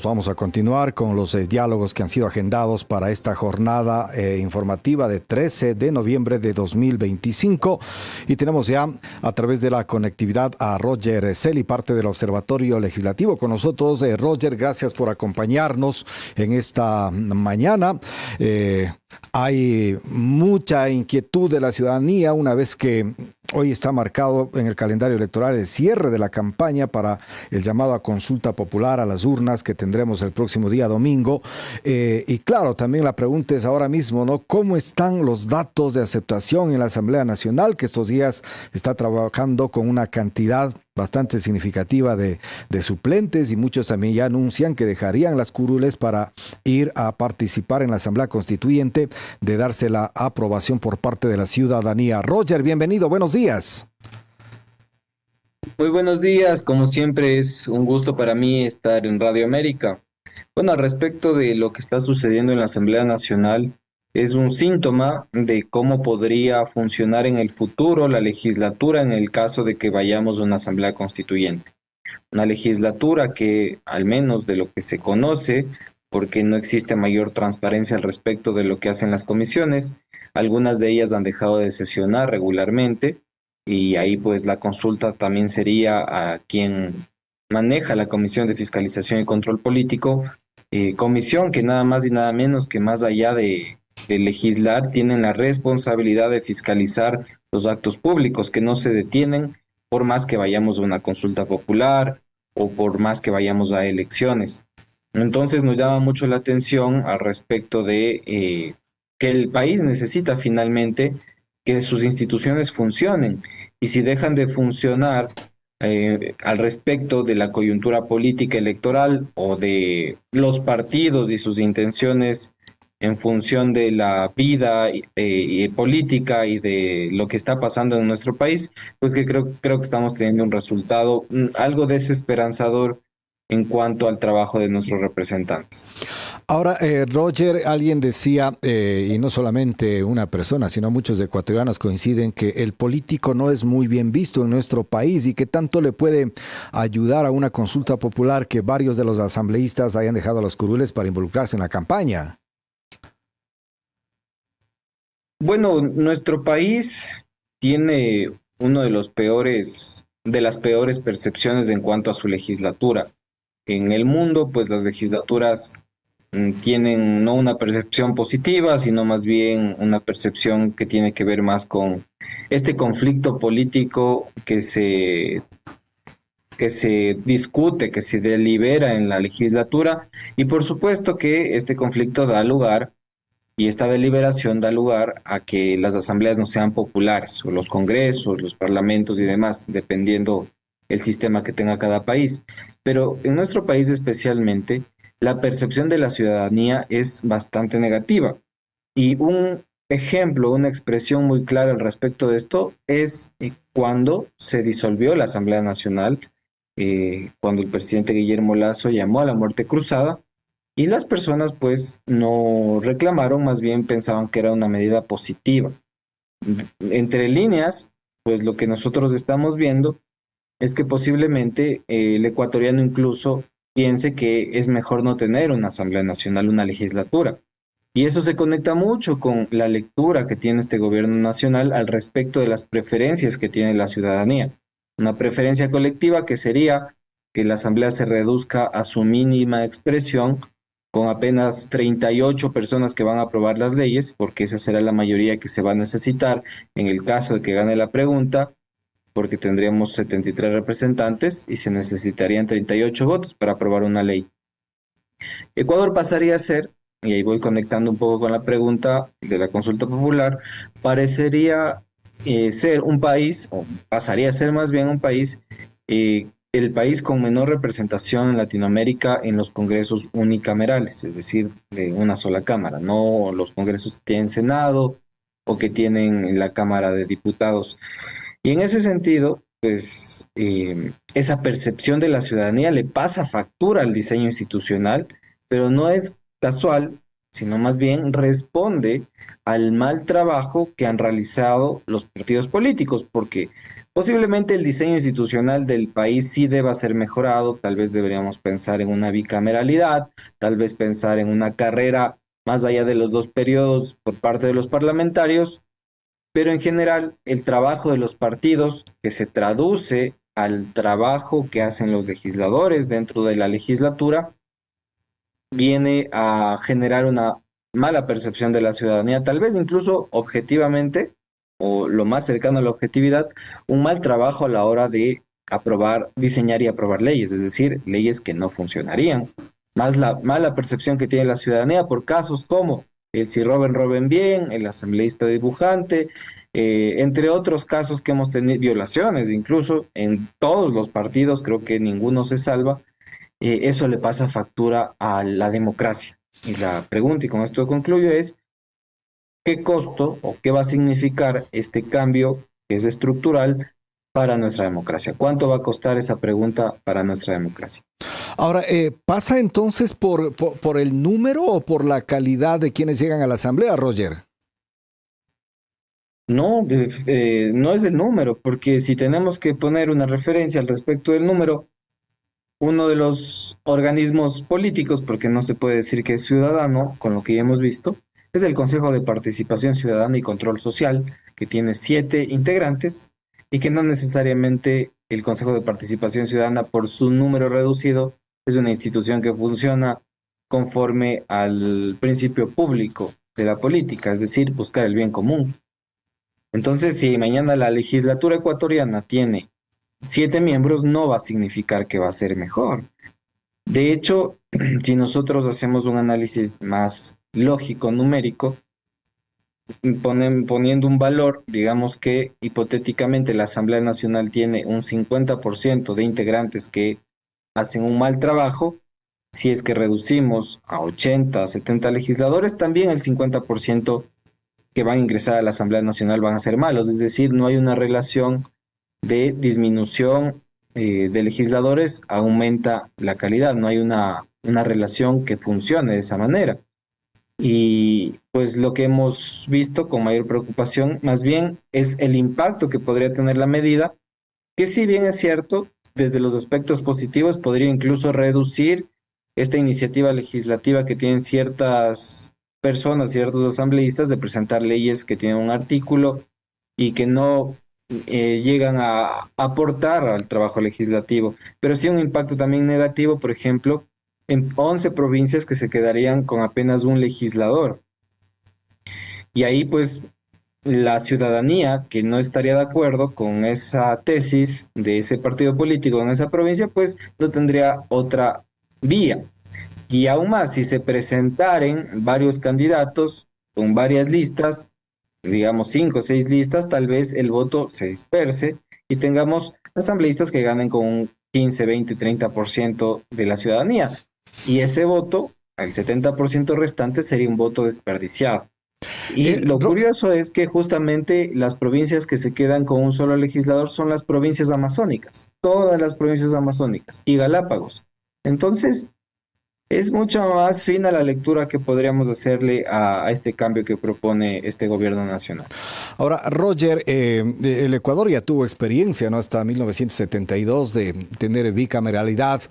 Vamos a continuar con los diálogos que han sido agendados para esta jornada informativa de 13 de noviembre de 2025 y tenemos ya a través de la conectividad a Roger Celi, parte del Observatorio Legislativo con nosotros. Roger, gracias por acompañarnos en esta mañana. Hay mucha inquietud de la ciudadanía una vez que hoy está marcado en el calendario electoral el cierre de la campaña para el llamado a consulta popular a las urnas que tendremos el próximo día domingo. Y claro, también la pregunta es ahora mismo, ¿no? ¿Cómo están los datos de aceptación en la Asamblea Nacional, que estos días está trabajando con una cantidad bastante significativa de suplentes, y muchos también ya anuncian que dejarían las curules para ir a participar en la Asamblea Constituyente de darse la aprobación por parte de la ciudadanía? Roger, bienvenido, buenos días. Muy buenos días, como siempre es un gusto para mí estar en Radio América. Bueno, al respecto de lo que está sucediendo en la Asamblea Nacional, es un síntoma de cómo podría funcionar en el futuro la legislatura en el caso de que vayamos a una Asamblea Constituyente. Una legislatura que, al menos de lo que se conoce, porque no existe mayor transparencia al respecto de lo que hacen las comisiones, algunas de ellas han dejado de sesionar regularmente, y ahí pues la consulta también sería a quien maneja la Comisión de Fiscalización y Control Político, comisión que nada más y nada menos que más allá de legislar, tienen la responsabilidad de fiscalizar los actos públicos que no se detienen por más que vayamos a una consulta popular o por más que vayamos a elecciones. Entonces nos llama mucho la atención al respecto de que el país necesita finalmente que sus instituciones funcionen, y si dejan de funcionar al respecto de la coyuntura política electoral o de los partidos y sus intenciones en función de la vida política y de lo que está pasando en nuestro país, pues que creo que estamos teniendo un resultado algo desesperanzador en cuanto al trabajo de nuestros representantes. Ahora, Roger, alguien decía, y no solamente una persona, sino muchos ecuatorianos coinciden que el político no es muy bien visto en nuestro país y que tanto le puede ayudar a una consulta popular que varios de los asambleístas hayan dejado los curules para involucrarse en la campaña. Bueno, nuestro país tiene uno de los peores, de las peores percepciones en cuanto a su legislatura. En el mundo, pues las legislaturas tienen no una percepción positiva, sino más bien una percepción que tiene que ver más con este conflicto político que se discute, que se delibera en la legislatura, y por supuesto que este conflicto da lugar y esta deliberación da lugar a que las asambleas no sean populares, o los congresos, los parlamentos y demás, dependiendo el sistema que tenga cada país. Pero en nuestro país especialmente, la percepción de la ciudadanía es bastante negativa. Y un ejemplo, una expresión muy clara al respecto de esto es cuando se disolvió la Asamblea Nacional, cuando el presidente Guillermo Lasso llamó a la muerte cruzada, y las personas pues no reclamaron, más bien pensaban que era una medida positiva. Entre líneas, pues lo que nosotros estamos viendo es que posiblemente el ecuatoriano incluso piense que es mejor no tener una Asamblea Nacional, una legislatura. Y eso se conecta mucho con la lectura que tiene este gobierno nacional al respecto de las preferencias que tiene la ciudadanía. Una preferencia colectiva que sería que la Asamblea se reduzca a su mínima expresión, con apenas 38 personas que van a aprobar las leyes, porque esa será la mayoría que se va a necesitar en el caso de que gane la pregunta, porque tendríamos 73 representantes y se necesitarían 38 votos para aprobar una ley. Ecuador pasaría a ser, y ahí voy conectando un poco con la pregunta de la consulta popular, parecería ser un país, o pasaría a ser más bien un país, el país con menor representación en Latinoamérica en los congresos unicamerales, es decir, de una sola cámara, no los congresos que tienen Senado o que tienen la Cámara de Diputados. Y en ese sentido, pues esa percepción de la ciudadanía le pasa factura al diseño institucional, pero no es casual, sino más bien responde al mal trabajo que han realizado los partidos políticos, porque posiblemente el diseño institucional del país sí deba ser mejorado, tal vez deberíamos pensar en una bicameralidad, tal vez pensar en una carrera más allá de los 2 periodos por parte de los parlamentarios, pero en general el trabajo de los partidos, que se traduce al trabajo que hacen los legisladores dentro de la legislatura, viene a generar una mala percepción de la ciudadanía, tal vez incluso objetivamente, o lo más cercano a la objetividad, un mal trabajo a la hora de aprobar, diseñar y aprobar leyes, es decir, leyes que no funcionarían. Más la mala percepción que tiene la ciudadanía por casos como el si roben, roben bien, el asambleísta dibujante, entre otros casos que hemos tenido, violaciones incluso en todos los partidos, creo que ninguno se salva. Eso le pasa factura a la democracia. Y la pregunta, y con esto concluyo, es ¿qué costo o qué va a significar este cambio que es estructural para nuestra democracia? ¿Cuánto va a costar esa pregunta para nuestra democracia? Ahora, ¿pasa entonces por el número o por la calidad de quienes llegan a la Asamblea, Roger? No, no es el número, porque si tenemos que poner una referencia al respecto del número, uno de los organismos políticos, porque no se puede decir que es ciudadano, con lo que ya hemos visto, es el Consejo de Participación Ciudadana y Control Social, que tiene 7 integrantes y que no necesariamente el Consejo de Participación Ciudadana, por su número reducido, es una institución que funciona conforme al principio público de la política, es decir, buscar el bien común. Entonces, si mañana la legislatura ecuatoriana tiene 7 miembros, no va a significar que va a ser mejor. De hecho, si nosotros hacemos un análisis más lógico, numérico, poniendo un valor, digamos que hipotéticamente la Asamblea Nacional tiene un 50% de integrantes que hacen un mal trabajo, si es que reducimos a 80, 70 legisladores, también el 50% que van a ingresar a la Asamblea Nacional van a ser malos, es decir, no hay una relación de disminución de legisladores, aumenta la calidad, no hay una relación que funcione de esa manera. Y pues lo que hemos visto con mayor preocupación más bien es el impacto que podría tener la medida, que si bien es cierto, desde los aspectos positivos podría incluso reducir esta iniciativa legislativa que tienen ciertas personas, ciertos asambleístas, de presentar leyes que tienen un artículo y que no llegan a aportar al trabajo legislativo, pero sí un impacto también negativo, por ejemplo, en 11 provincias que se quedarían con apenas un legislador. Y ahí pues la ciudadanía que no estaría de acuerdo con esa tesis de ese partido político en esa provincia, pues no tendría otra vía. Y aún más, si se presentaren varios candidatos con varias listas, digamos 5 o 6 listas, tal vez el voto se disperse y tengamos asambleístas que ganen con un 15, 20, 30% de la ciudadanía. Y ese voto, el 70% restante, sería un voto desperdiciado. Y lo Ro- curioso es que justamente las provincias que se quedan con un solo legislador son las provincias amazónicas, todas las provincias amazónicas y Galápagos. Entonces, es mucho más fina la lectura que podríamos hacerle a este cambio que propone este gobierno nacional. Ahora, Roger, el Ecuador ya tuvo experiencia, ¿no? Hasta 1972 de tener bicameralidad,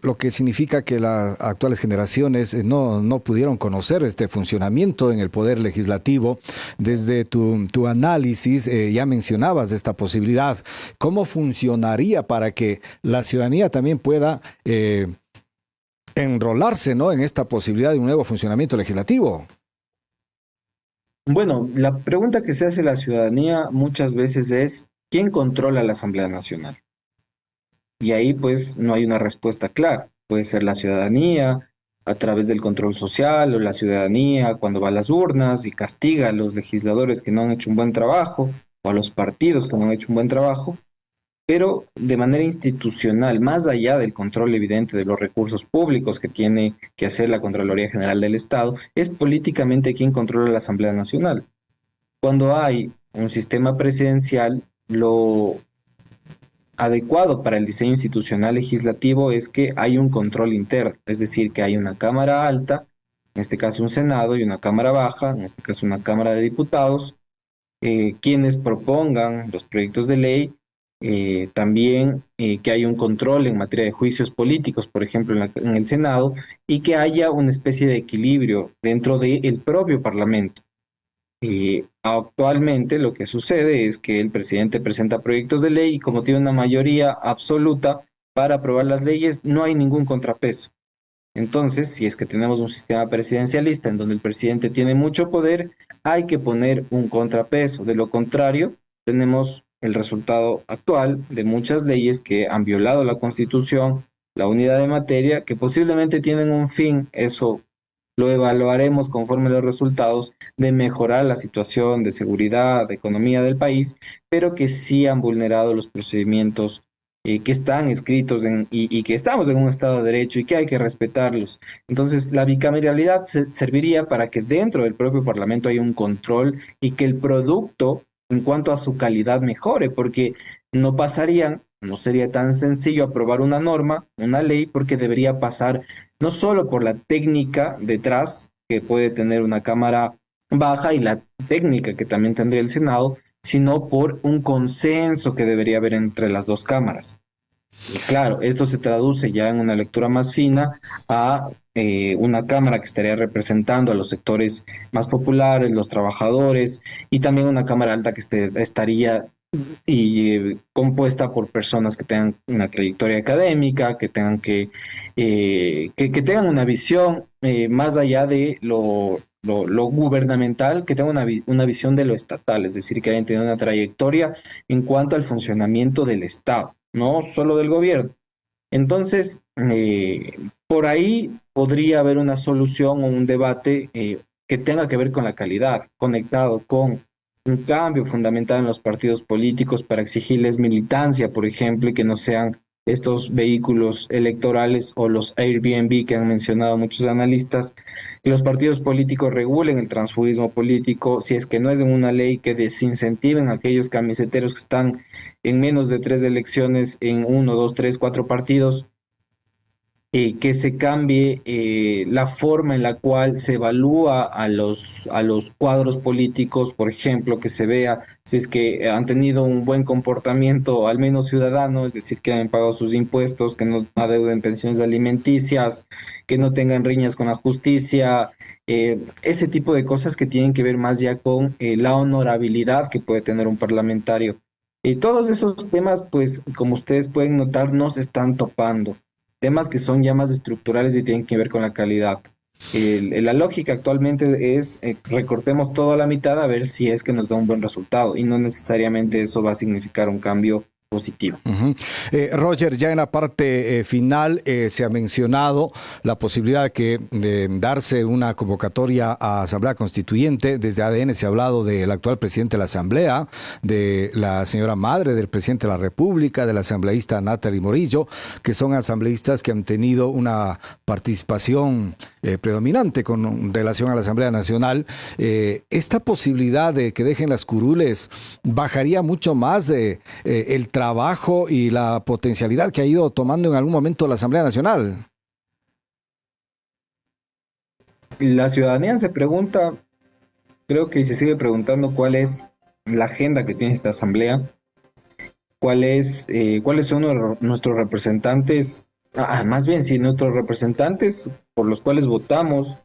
lo que significa que las actuales generaciones no pudieron conocer este funcionamiento en el poder legislativo. Desde tu análisis, ya mencionabas esta posibilidad. ¿Cómo funcionaría para que la ciudadanía también pueda enrolarse, ¿no? En esta posibilidad de un nuevo funcionamiento legislativo? Bueno, la pregunta que se hace la ciudadanía muchas veces es, ¿quién controla la Asamblea Nacional? Y ahí pues no hay una respuesta clara. Puede ser la ciudadanía a través del control social o la ciudadanía cuando va a las urnas y castiga a los legisladores que no han hecho un buen trabajo o a los partidos que no han hecho un buen trabajo, pero de manera institucional, más allá del control evidente de los recursos públicos que tiene que hacer la Contraloría General del Estado, es políticamente quien controla la Asamblea Nacional. Cuando hay un sistema presidencial, lo adecuado para el diseño institucional legislativo es que hay un control interno, es decir, que hay una Cámara Alta en este caso un Senado y una Cámara Baja, en este caso una Cámara de Diputados, quienes propongan los proyectos de ley, también que haya un control en materia de juicios políticos, por ejemplo, en el Senado, y que haya una especie de equilibrio dentro del propio Parlamento. Actualmente lo que sucede es que el presidente presenta proyectos de ley y como tiene una mayoría absoluta para aprobar las leyes, no hay ningún contrapeso. Entonces, si es que tenemos un sistema presidencialista en donde el presidente tiene mucho poder, hay que poner un contrapeso. De lo contrario, tenemos el resultado actual de muchas leyes que han violado la Constitución, la unidad de materia, que posiblemente tienen un fin, eso lo evaluaremos conforme los resultados, de mejorar la situación de seguridad, de economía del país, pero que sí han vulnerado los procedimientos que están escritos y que estamos en un Estado de Derecho y que hay que respetarlos. Entonces, la bicameralidad serviría para que dentro del propio Parlamento haya un control y que el producto, en cuanto a su calidad, mejore, porque no sería tan sencillo aprobar una norma, una ley, porque debería pasar no solo por la técnica detrás que puede tener una Cámara Baja y la técnica que también tendría el Senado, sino por un consenso que debería haber entre las dos cámaras. Y claro, esto se traduce ya en una lectura más fina a una cámara que estaría representando a los sectores más populares, los trabajadores, y también una cámara alta que estaría compuesta por personas que tengan una trayectoria académica, que tengan que tengan una visión más allá de lo gubernamental, que tengan una visión de lo estatal, es decir, que hayan tenido una trayectoria en cuanto al funcionamiento del Estado, no solo del gobierno. Entonces, por ahí podría haber una solución o un debate que tenga que ver con la calidad, conectado con un cambio fundamental en los partidos políticos para exigirles militancia, por ejemplo, y que no sean estos vehículos electorales o los Airbnb que han mencionado muchos analistas, que los partidos políticos regulen el transfugismo político, si es que no es en una ley que desincentiven a aquellos camiseteros que están en menos de 3 elecciones en 1, 2, 3, 4 partidos, que se cambie la forma en la cual se evalúa a los cuadros políticos, por ejemplo, que se vea si es que han tenido un buen comportamiento, al menos ciudadano, es decir, que han pagado sus impuestos, que no adeuden pensiones alimenticias, que no tengan riñas con la justicia, ese tipo de cosas que tienen que ver más ya con la honorabilidad que puede tener un parlamentario. Y todos esos temas, pues, como ustedes pueden notar, no se están topando. Temas que son ya más estructurales y tienen que ver con la calidad. La lógica actualmente es recortemos todo a la mitad a ver si es que nos da un buen resultado y no necesariamente eso va a significar un cambio positivo. Uh-huh. Roger, ya en la parte final se ha mencionado la posibilidad de darse una convocatoria a Asamblea Constituyente. Desde ADN se ha hablado del actual presidente de la Asamblea, de la señora madre del presidente de la República, de la asambleísta Natalie Morillo, que son asambleístas que han tenido una participación predominante con relación a la Asamblea Nacional. Esta posibilidad de que dejen las curules bajaría mucho más el trabajo y la potencialidad que ha ido tomando en algún momento la Asamblea Nacional. La ciudadanía se pregunta, creo que se sigue preguntando cuál es la agenda que tiene esta asamblea, cuáles son nuestros representantes, más bien si nuestros representantes por los cuales votamos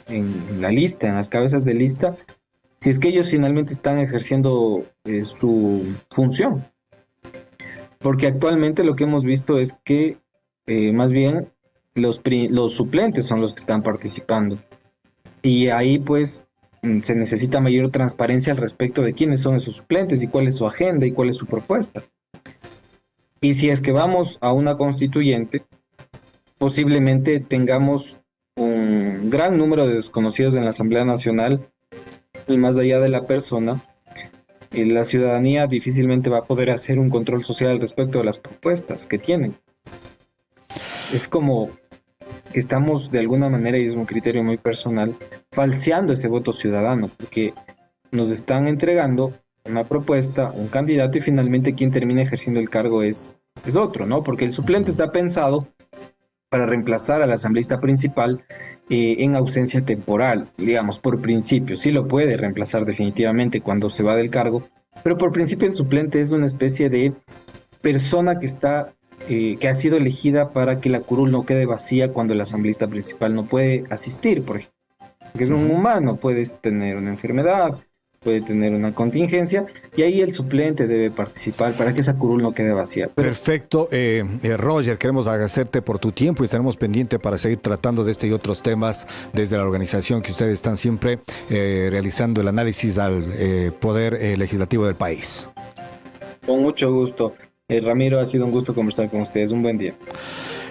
en la lista, en las cabezas de lista, si es que ellos finalmente están ejerciendo su función. Porque actualmente lo que hemos visto es que más bien los suplentes son los que están participando. Y ahí pues se necesita mayor transparencia al respecto de quiénes son esos suplentes y cuál es su agenda y cuál es su propuesta. Y si es que vamos a una constituyente, posiblemente tengamos un gran número de desconocidos en la Asamblea Nacional y más allá de la persona, la ciudadanía difícilmente va a poder hacer un control social al respecto de las propuestas que tienen. Es como estamos de alguna manera, y es un criterio muy personal, falseando ese voto ciudadano, porque nos están entregando una propuesta, un candidato, y finalmente quien termina ejerciendo el cargo es otro, ¿no? Porque el suplente está pensado para reemplazar al asambleísta principal en ausencia temporal, digamos, por principio. Sí lo puede reemplazar definitivamente cuando se va del cargo, pero por principio el suplente es una especie de persona que ha sido elegida para que la curul no quede vacía cuando el asambleísta principal no puede asistir, por ejemplo. Porque es un humano, puedes tener una enfermedad, puede tener una contingencia, y ahí el suplente debe participar para que esa curul no quede vacía. Perfecto. Roger, queremos agradecerte por tu tiempo y estaremos pendientes para seguir tratando de este y otros temas desde la organización que ustedes están siempre realizando el análisis al poder legislativo del país. Con mucho gusto. Ramiro, ha sido un gusto conversar con ustedes. Un buen día.